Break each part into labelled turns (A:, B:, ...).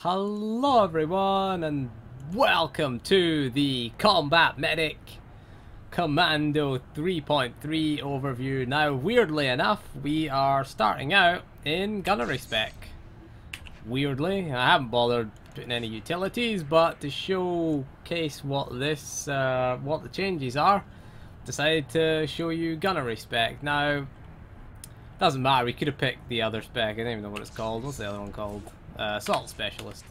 A: Hello everyone and welcome to the Combat Medic Commando 3.3 overview. Now weirdly enough we are starting out in gunnery spec. Weirdly, I haven't bothered putting any utilities, but to showcase what the changes are, decided to show you gunnery spec. Now doesn't matter, we could have picked the other spec. I don't even know what it's called. What's the other one called? Assault Specialist.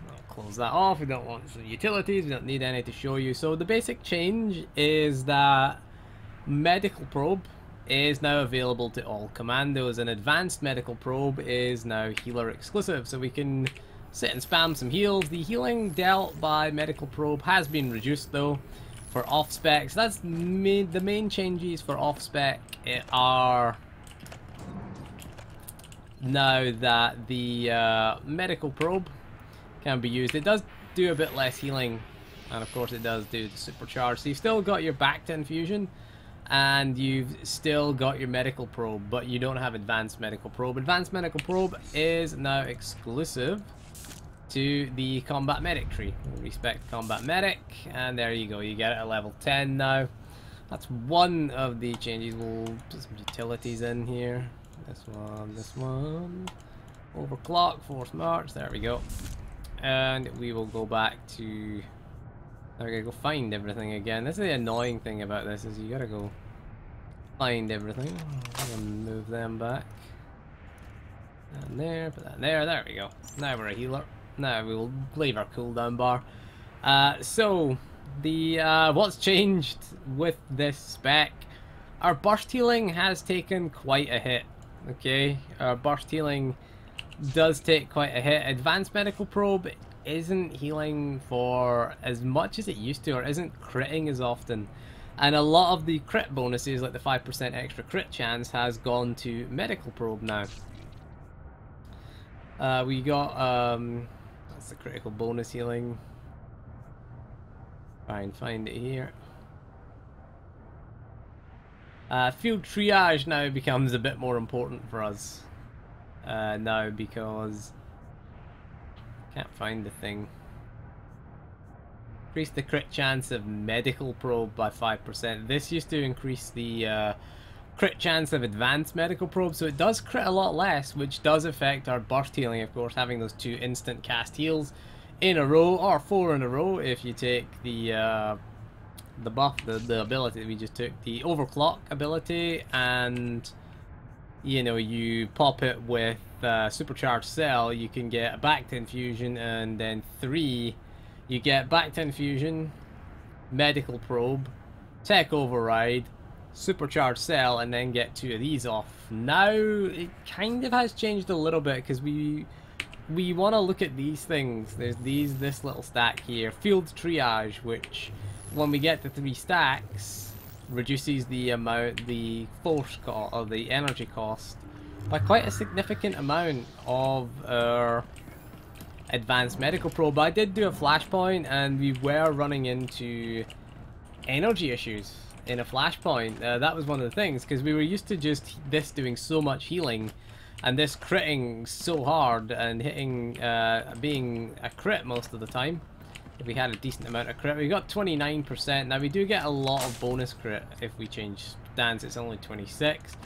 A: I'll close that off. We don't want some utilities. We don't need any to show you. So the basic change is that Medical Probe is now available to all commandos, and Advanced Medical Probe is now healer exclusive. So we can sit and spam some heals. The healing dealt by Medical Probe has been reduced though for off specs. That's the main changes for off spec are now that the medical probe can be used. It does do a bit less healing, and of course it does do the supercharge. So you've still got your back to infusion and you've still got your medical probe, but you don't have advanced medical probe. Advanced medical probe is now exclusive to the combat medic tree. Respect combat medic, and there you go, you get it at level 10 now. That's one of the changes. We'll put some utilities in here. This one. Overclock, force march, there we go. And we will go back to... I gotta go find everything again. This is the annoying thing about this, is you gotta go find everything. I'm gonna move them back. And there, put that in there, there we go. Now we're a healer. Now we will leave our cooldown bar. So, the what's changed with this spec? Our burst healing has taken quite a hit. Okay, our burst healing does take quite a hit. Advanced medical probe isn't healing for as much as it used to, or isn't critting as often, and a lot of the crit bonuses, like the 5% extra crit chance, has gone to medical probe now. We got that's the critical bonus healing. Try and find it here. Field triage now becomes a bit more important for us now, because I can't find the thing. Increase the crit chance of medical probe by 5%. This used to increase the crit chance of advanced medical probe, so it does crit a lot less, which does affect our burst healing, of course, having those 2 instant cast heals in a row, or 4 in a row if you take the buff, the ability that we just took, the overclock ability, and you know, you pop it with supercharged cell, you can get a back to infusion, and then 3 you get back to infusion, medical probe, tech override, supercharged cell, and then get 2 of these off. Now it kind of has changed a little bit, because we want to look at these things. There's this little stack here, field triage, which when we get to 3 stacks, reduces the amount, the force cost, or the energy cost, by quite a significant amount of our advanced medical probe. I did do a flashpoint, and we were running into energy issues in a flashpoint. That was one of the things, because we were used to just this doing so much healing, and this critting so hard, and hitting, being a crit most of the time. If we had a decent amount of crit, we got 29%. Now we do get a lot of bonus crit if we change stance. It's only 26.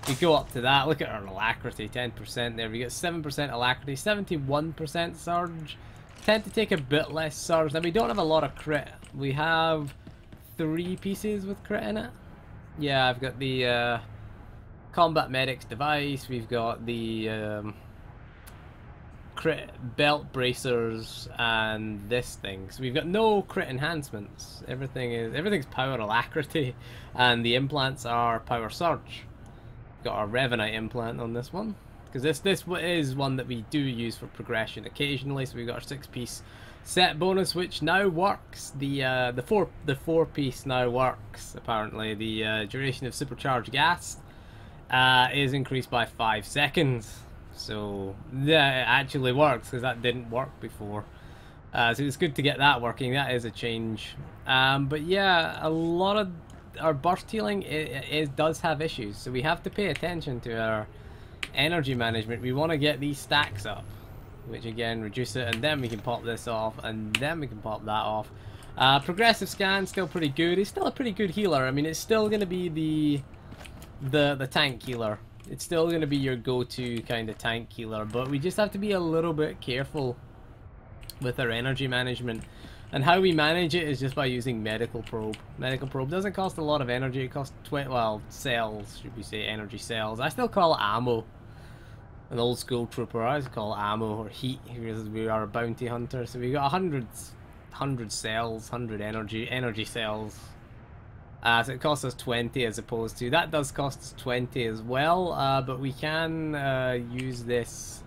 A: We go up to that. Look at our alacrity, 10% there. We get 7% alacrity, 71% surge. Tend to take a bit less surge. Now we don't have a lot of crit. We have 3 pieces with crit in it. Yeah, I've got the combat medics device. We've got the crit belt bracers and this thing. So we've got no crit enhancements. Everything's power alacrity, and the implants are power surge. Got our Revenite implant on this one, because this is one that we do use for progression occasionally. So we've got our 6-piece set bonus, which now works. The 4-piece now works apparently. The duration of supercharged gas is increased by 5 seconds. So yeah, it actually works, because that didn't work before. So it's good to get that working. That is a change. But yeah, a lot of our burst healing does have issues, so we have to pay attention to our energy management. We want to get these stacks up. which again reduce it, and then we can pop this off, and then we can pop that off. Progressive scan, still pretty good. It's still a pretty good healer. I mean, it's still going to be the tank healer. It's still going to be your go-to kind of tank healer, but we just have to be a little bit careful with our energy management. And how we manage it is just by using medical probe. Medical probe doesn't cost a lot of energy. It costs cells, should we say, energy cells. I still call it ammo. An old school trooper, I always call it ammo or heat because we are a bounty hunter. So we got 100 cells, 100 energy cells. So it costs us 20 as opposed to, that does cost us 20 as well, but we can use this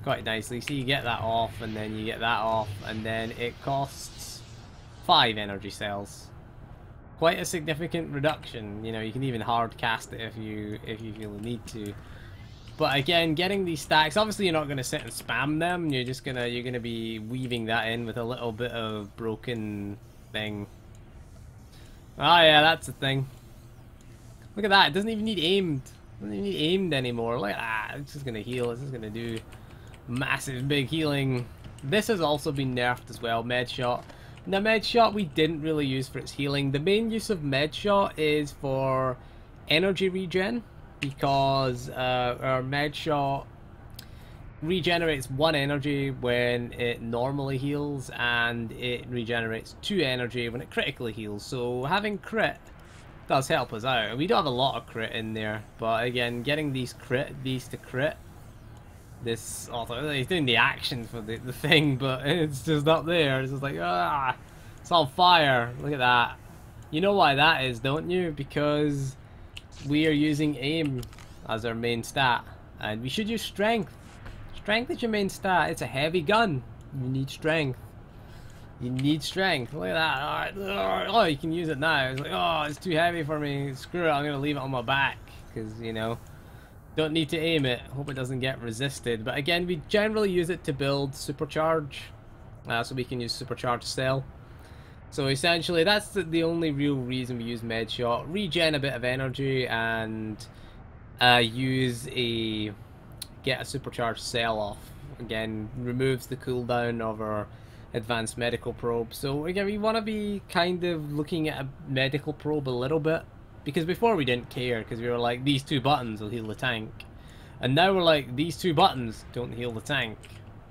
A: quite nicely. So you get that off, and then you get that off, and then it costs 5 energy cells. Quite a significant reduction. You know, you can even hard cast it if you feel the need to. But again, getting these stacks, obviously you're not going to sit and spam them. You're gonna be weaving that in with a little bit of broken thing. Oh yeah, that's the thing. Look at that. It doesn't even need aimed. It doesn't even need aimed anymore. Look at that. It's just gonna heal. It's just gonna do massive big healing. This has also been nerfed as well, med shot. Now med shot we didn't really use for its healing. The main use of med shot is for energy regen, because our med shot regenerates 1 energy when it normally heals, and it regenerates 2 energy when it critically heals. So having crit does help us out. We don't have a lot of crit in there, but again, getting these to crit, this also, he's doing the action for the thing, but it's just up there. It's just like, ah, it's on fire. Look at that. You know why that is, don't you? Because we are using aim as our main stat, and we should use strength. Strength is your main stat. It's a heavy gun. You need strength. You need strength. Look at that. Alright. Oh, you can use it now. It's like, oh, it's too heavy for me. Screw it. I'm going to leave it on my back. Because, you know, don't need to aim it. Hope it doesn't get resisted. But again, we generally use it to build supercharge. So we can use supercharge cell. So essentially, that's the only real reason we use med shot. Regen a bit of energy and get a supercharged cell off. Again, removes the cooldown of our advanced medical probe. So again, we want to be kind of looking at a medical probe a little bit, because before we didn't care, because we were like, these 2 buttons will heal the tank, and now we're like, these 2 buttons don't heal the tank,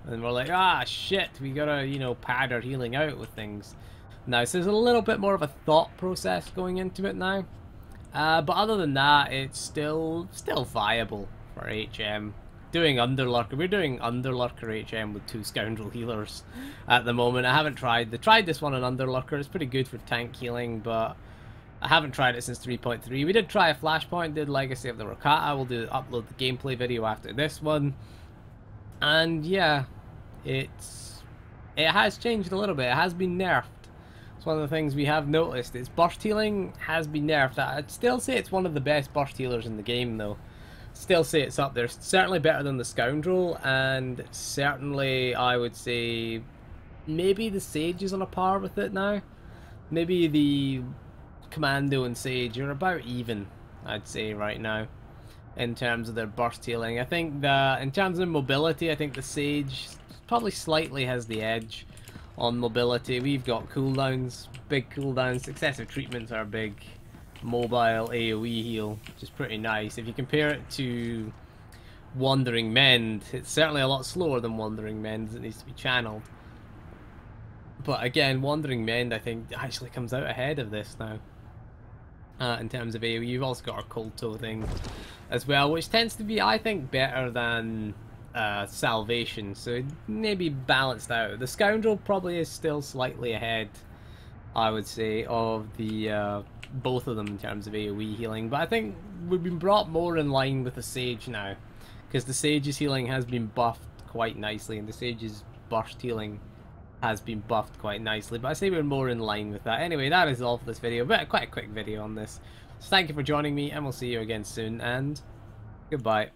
A: and we're like, ah shit, we gotta, you know, pad our healing out with things now. So there's a little bit more of a thought process going into it now, but other than that, it's still viable for HM. Doing Underlurker, we're doing Underlurker HM with 2 scoundrel healers at the moment. I haven't tried this one on Underlurker. It's pretty good for tank healing, but I haven't tried it since 3.3. We did try a Flashpoint, did Legacy of the Rakata. We'll upload the gameplay video after this one. And yeah, it has changed a little bit. It has been nerfed. It's one of the things we have noticed. Its burst healing has been nerfed. I'd still say it's one of the best burst healers in the game though. Still say it's up there. Certainly better than the Scoundrel, and certainly I would say maybe the Sage is on a par with it now. Maybe the Commando and Sage are about even, I'd say, right now, in terms of their burst healing. I think that in terms of mobility, I think the Sage probably slightly has the edge on mobility. We've got cooldowns, big cooldowns. Successive treatments are big. Mobile AoE heal, which is pretty nice. If you compare it to Wandering Mend, it's certainly a lot slower than Wandering Mend, as it needs to be channeled. But again, Wandering Mend I think actually comes out ahead of this now. In terms of AoE, you've also got our Cold Toe thing as well, which tends to be, I think, better than Salvation, so maybe balanced out. The Scoundrel probably is still slightly ahead, I would say, of the both of them in terms of AoE healing, but I think we've been brought more in line with the Sage now, because the Sage's healing has been buffed quite nicely, and the Sage's burst healing has been buffed quite nicely, but I say we're more in line with that. Anyway, that is all for this video, but quite a quick video on this. So thank you for joining me, and we'll see you again soon, and goodbye.